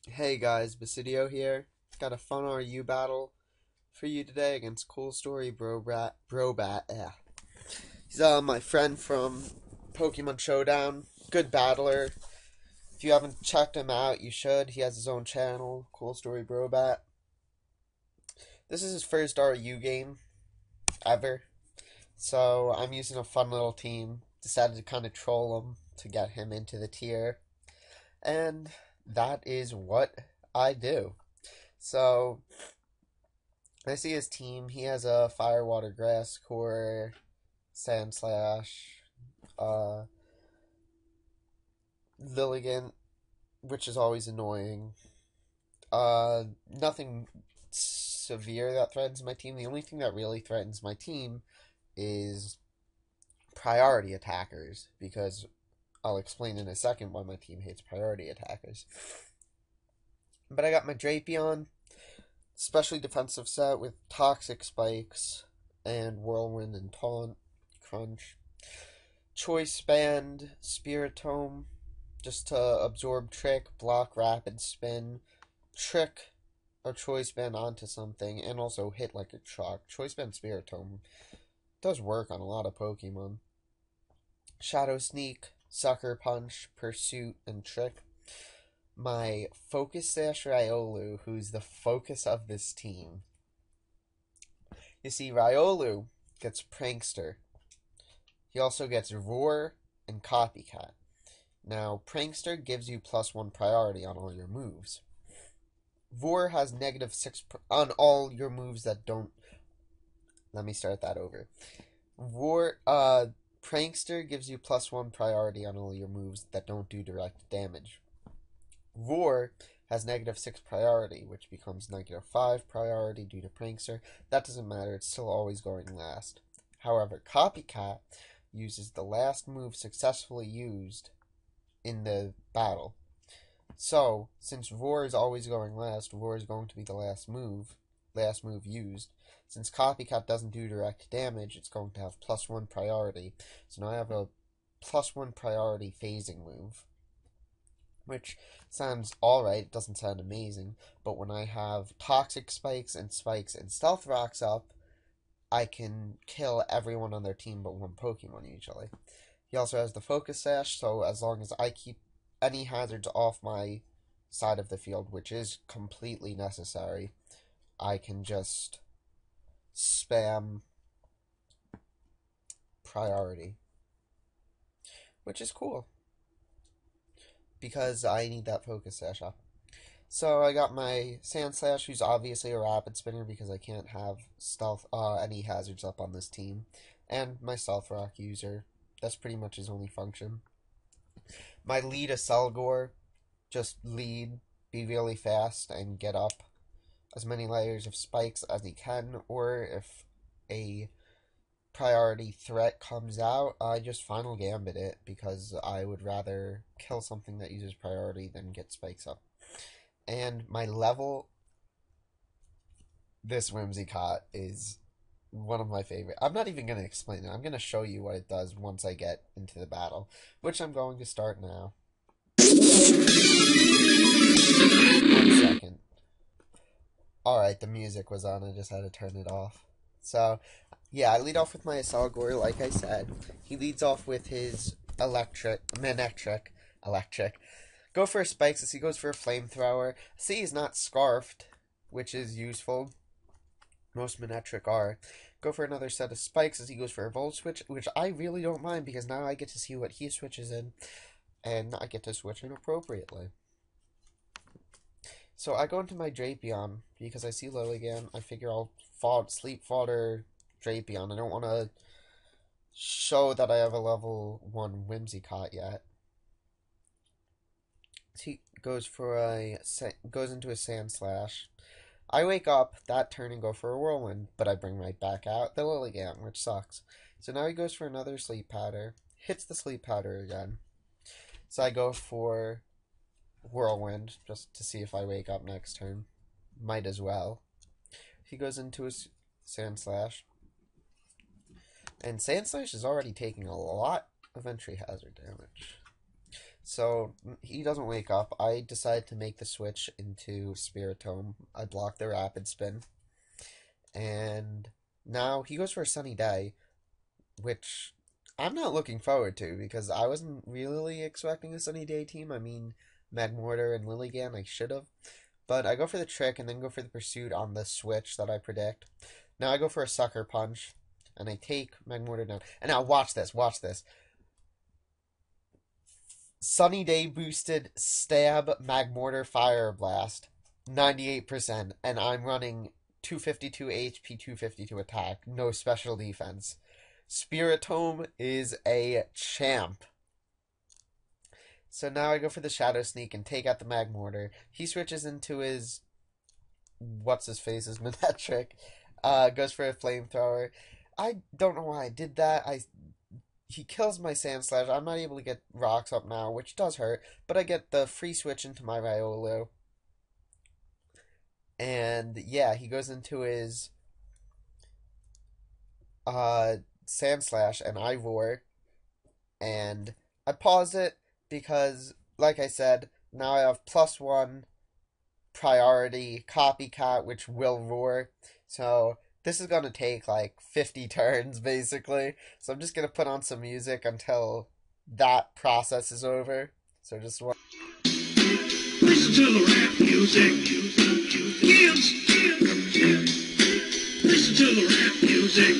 Hey guys, Basidio here. Got a fun RU battle for you today against Coolstorybrobat. Yeah. He's my friend from Pokemon Showdown. Good battler. If you haven't checked him out, you should. He has his own channel, Coolstorybrobat. This is his first RU game ever. So I'm using a fun little team. Decided to kind of troll him to get him into the tier. And that is what I do. So I see his team. He has a Fire, Water, Grass core, Sand Slash, uh, Lilligant, which is always annoying. Nothing severe that threatens my team. The only thing that really threatens my team is priority attackers, because I'll explain in a second why my team hates priority attackers. But I got my Drapion, especially defensive set with Toxic Spikes and Whirlwind and Taunt, Crunch. Choice Band, Spiritomb, just to absorb Trick, block Rapid Spin, Trick a Choice Band onto something, and also hit like a truck. Choice Band Spiritomb does work on a lot of Pokemon. Shadow Sneak, Sucker Punch, Pursuit, and Trick. My Focus Sash Riolu, who's the focus of this team. You see, Riolu gets Prankster. He also gets Roar and Copycat. Now, Prankster gives you +1 priority on all your moves. Roar has -6 on all your moves that don't... Let me start that over. Prankster gives you +1 priority on all your moves that don't do direct damage. Roar has -6 priority, which becomes -5 priority due to Prankster. That doesn't matter, it's still always going last. However, Copycat uses the last move successfully used in the battle. So, since Roar is always going last, Roar is going to be the last move used. Since Copycat doesn't do direct damage, it's going to have +1 priority. So now I have a +1 priority phasing move, which sounds alright. It doesn't sound amazing, but when I have Toxic Spikes and Stealth Rocks up, I can kill everyone on their team but one Pokemon usually. He also has the Focus Sash, so as long as I keep any hazards off my side of the field, which is completely necessary, I can just spam priority, which is cool because I need that Focus Sash up. So I got my Sand Slash, who's obviously a Rapid Spinner because I can't have any hazards up on this team, and my Stealth Rock user. That's pretty much his only function. My lead is Selgor. Just lead, be really fast, and get up as many layers of spikes as he can, or if a priority threat comes out, I just Final Gambit it, because I would rather kill something that uses priority than get spikes up. And my level, this Whimsicott is one of my favorite. I'm not even going to explain it. I'm going to show you what it does once I get into the battle, which I'm going to start now. 1 second. Alright, the music was on. I just had to turn it off. So, yeah, I lead off with my Salgor, like I said. He leads off with his electric. Go for spikes as he goes for a flamethrower. See, he's not scarfed, which is useful. Most Manectric are. Go for another set of spikes as he goes for a Volt Switch, which I really don't mind because now I get to see what he switches in, and I get to switch in appropriately. So I go into my Drapion because I see Lilligant. I figure I'll sleep fodder Drapion. I don't want to show that I have a level 1 Whimsicott yet. He goes into a Sand Slash. I wake up that turn and go for a Whirlwind, but I bring right back out the Lilligant, which sucks. So now he goes for another Sleep Powder, hits the Sleep Powder again. So I go for Whirlwind, just to see if I wake up next turn. Might as well. He goes into a Sand Slash. And Sand Slash is already taking a lot of entry hazard damage. So he doesn't wake up. I decide to make the switch into Spiritomb. I block the Rapid Spin. And now he goes for a Sunny Day, which I'm not looking forward to because I wasn't really expecting a Sunny Day team. I mean, Magmortar and Lilligant, I should have. But I go for the Trick and then go for the Pursuit on the switch that I predict. Now I go for a Sucker Punch, and I take Magmortar down. And now watch this, watch this. Sunny Day boosted Stab Magmortar Fire Blast, 98%, and I'm running 252 HP, 252 attack, no special defense. Spiritomb is a champ. So now I go for the Shadow Sneak and take out the Magmortar. He switches into his what's-his-face's Manectric, goes for a Flamethrower. I don't know why I did that. He kills my Sandslash. I'm not able to get rocks up now, which does hurt, but I get the free switch into my Riolu. And yeah, he goes into his Sandslash, and I roar. And I pause it because, like I said, now I have +1 priority Copycat, which will roar. So this is going to take like 50 turns, basically. So I'm just going to put on some music until that process is over. So just one. Listen to the rap music. Kids. Listen to the rap music.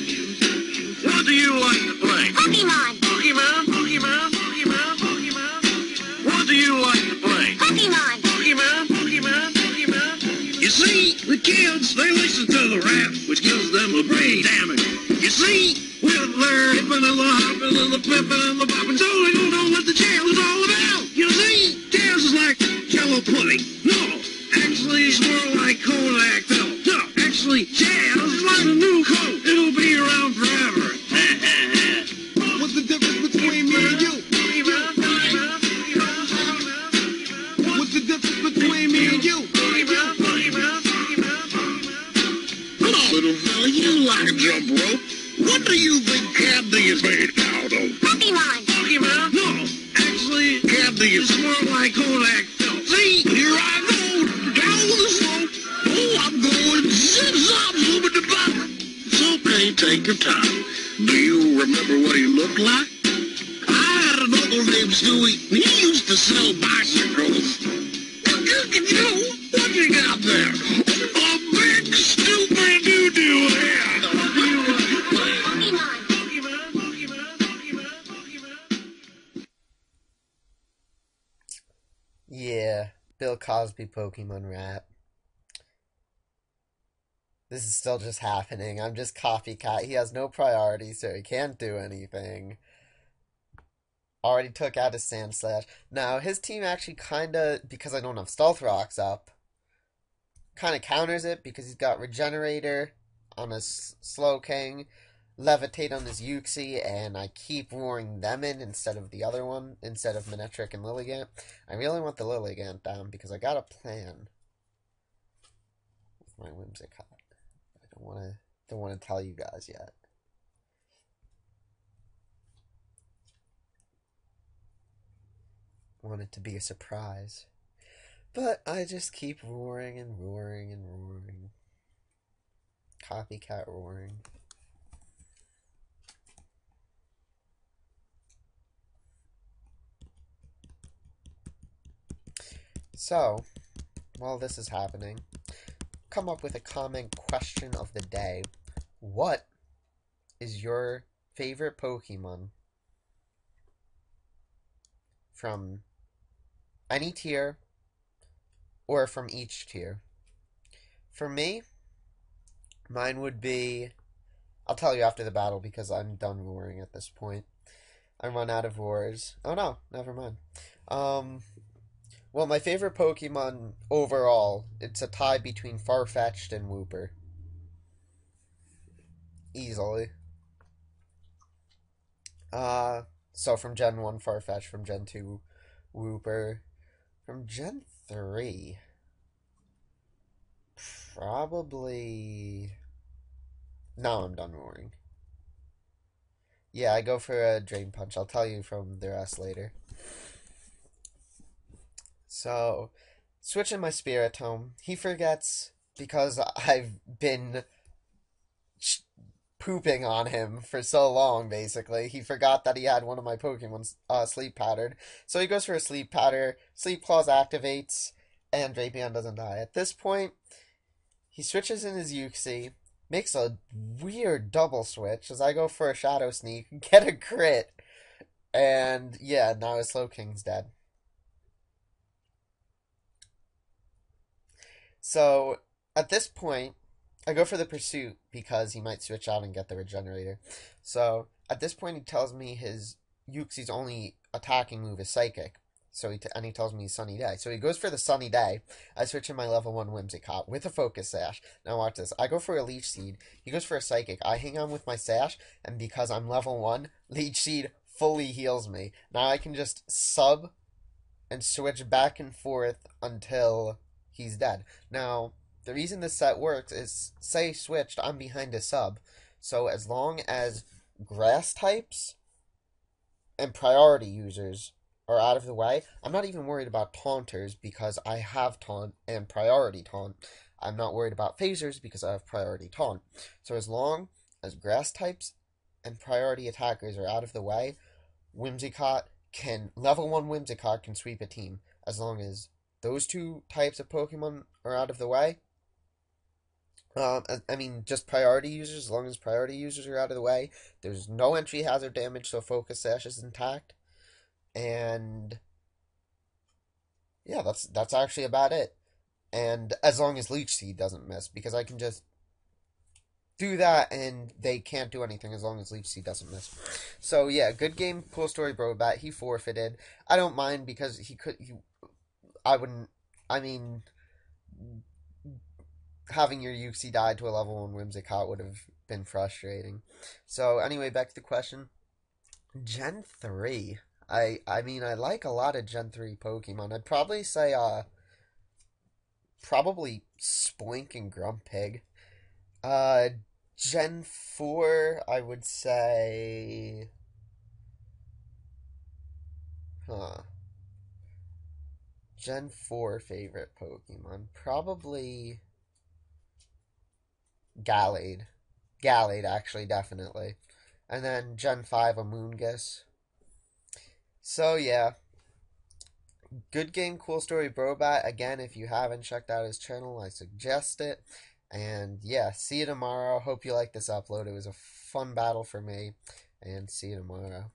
What do you like to play? Pokemon. Pokemon, Pokemon, Pokemon, Pokemon. What do you like to play? Pokemon. Pokemon, Pokemon, Pokemon. You see, the kids, they listen to the rap, which gives them a brain damage. You see, with their hippin' and the hoppin' and the pippin' and the boppin', so they don't know what the jam is all about. You see, jazz is like Jello pudding. No, actually, it's more like Kodak felt. No, actually, jazz is like a new coat. It'll be around forever. What's the difference between me and you? What's the difference between me and you? Little fella, you like a jump rope. What do you think candy is made out of? Pokemon. Pokemon? No, actually, candy is more like Kodak felt. See, here I go, down the slope. Oh, I'm going zip-zop, zoom-a-da-bop. It's okay, take your time. Do you remember what he looked like? I had an uncle named Stewie. He used to sell bicycles. What you got there? A big, stupid doo-doo head. Yeah, Bill Cosby Pokemon rap. This is still just happening. I'm just Copycat. He has no priority, so he can't do anything. Already took out his Sandslash. Now, his team actually kinda, because I don't have Stealth Rocks up, kinda counters it because he's got Regenerator on his Slowking, Levitate on his Uxie, and I keep roaring them in instead of the other one, instead of Manectric and Lilligant. I really want the Lilligant down because I got a plan with my Whimsicott. I don't wanna tell you guys yet. I want it to be a surprise. But I just keep roaring and roaring and roaring. Copycat roaring. So, while this is happening, come up with a comment question of the day. What is your favorite Pokemon from any tier or from each tier? For me, mine would be, I'll tell you after the battle because I'm done roaring at this point. I run out of roars. Oh no, never mind. Well, my favorite Pokemon overall, it's a tie between Farfetch'd and Wooper. Easily. So from Gen 1, Farfetch'd, from Gen 2, Wooper. From Gen 3, probably... No, I'm done roaring. Yeah, I go for a Drain Punch. I'll tell you from the rest later. So, switching my Spiritomb, he forgets because I've been pooping on him for so long, basically. He forgot that he had one of my Pokemon sleep powdered. So he goes for a sleep powder, Sleep Claws activates, and Drapion doesn't die. At this point, he switches in his Uxie, makes a weird double switch as I go for a Shadow Sneak, get a crit, and yeah, now his Slowking's dead. So at this point, I go for the Pursuit because he might switch out and get the Regenerator. So at this point, he tells me his Uxie's only attacking move is Psychic. So he tells me Sunny Day. So he goes for the Sunny Day. I switch in my level 1 Whimsicott with a Focus Sash. Now watch this. I go for a Leech Seed. He goes for a Psychic. I hang on with my Sash, and because I'm level 1, Leech Seed fully heals me. Now I can just sub and switch back and forth until he's dead. Now, the reason this set works is, say switched, I'm behind a sub. So as long as grass types and priority users are out of the way, I'm not even worried about taunters because I have taunt and priority taunt. I'm not worried about phasers because I have priority taunt. So as long as grass types and priority attackers are out of the way, level 1 Whimsicott can sweep a team. As long as those two types of Pokemon are out of the way, just priority users, as long as priority users are out of the way, there's no entry hazard damage, so Focus Sash is intact. And yeah, that's actually about it. And as long as Leech Seed doesn't miss, because I can just do that and they can't do anything as long as Leech Seed doesn't miss. So yeah, good game, Coolstorybrobat. He forfeited. I don't mind because having your Uxie die to a level 1 Whimsicott would have been frustrating. So anyway, back to the question. Gen 3. I like a lot of Gen 3 Pokemon. I'd probably say, probably Spoink and Grumpig. Gen 4, I would say, Gen 4 favorite Pokemon. Probably Gallade. Gallade, actually, definitely. And then Gen 5, Amoonguss. So, yeah. Good game, Coolstorybrobat. Again, if you haven't checked out his channel, I suggest it. And, yeah, see you tomorrow. Hope you like this upload. It was a fun battle for me. And see you tomorrow.